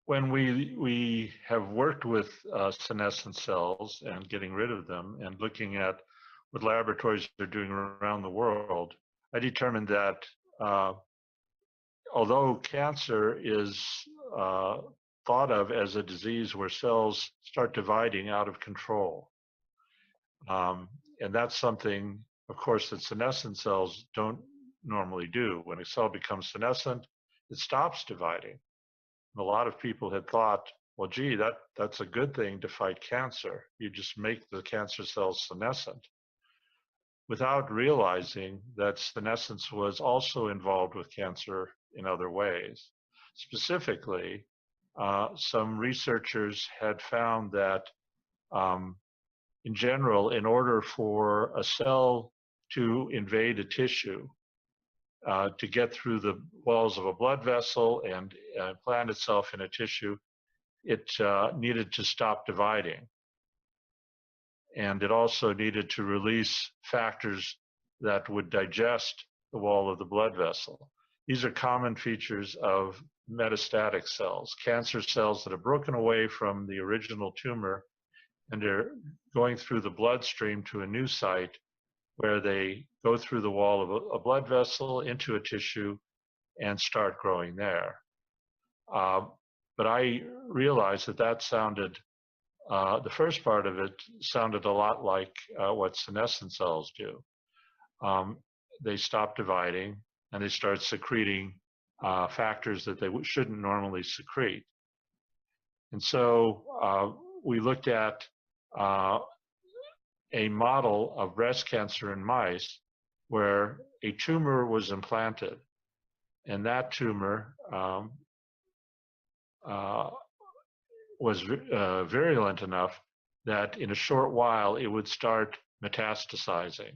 when we have worked with senescent cells and getting rid of them and looking at what laboratories are doing around the world, I determined that although cancer is thought of as a disease where cells start dividing out of control, and that's something, of course, that senescent cells don't normally do. When a cell becomes senescent, it stops dividing. And a lot of people had thought, well, gee, that's a good thing to fight cancer. You just make the cancer cells senescent, without realizing that senescence was also involved with cancer in other ways. Specifically, some researchers had found that in general, in order for a cell to invade a tissue, to get through the walls of a blood vessel and plant itself in a tissue, it needed to stop dividing. And it also needed to release factors that would digest the wall of the blood vessel. These are common features of metastatic cells, cancer cells that have broken away from the original tumor and are going through the bloodstream to a new site where they go through the wall of a blood vessel into a tissue and start growing there. But I realized that sounded, the first part of it sounded a lot like what senescent cells do. They stop dividing and they start secreting factors that they shouldn't normally secrete. And so we looked at a model of breast cancer in mice where a tumor was implanted, and that tumor was virulent enough that in a short while it would start metastasizing.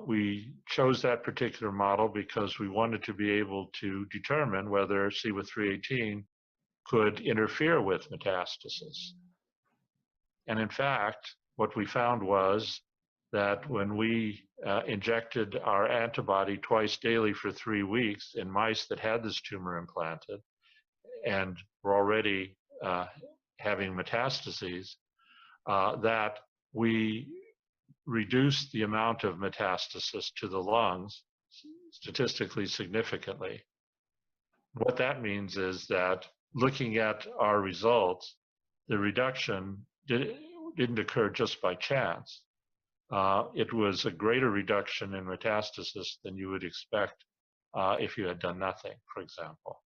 We chose that particular model because we wanted to be able to determine whether SIWA 318 could interfere with metastasis. And in fact, what we found was that when we injected our antibody twice daily for 3 weeks in mice that had this tumor implanted and were already having metastases, that we reduced the amount of metastasis to the lungs statistically significantly. What that means is that looking at our results, the reduction didn't occur just by chance. It was a greater reduction in metastasis than you would expect if you had done nothing, for example.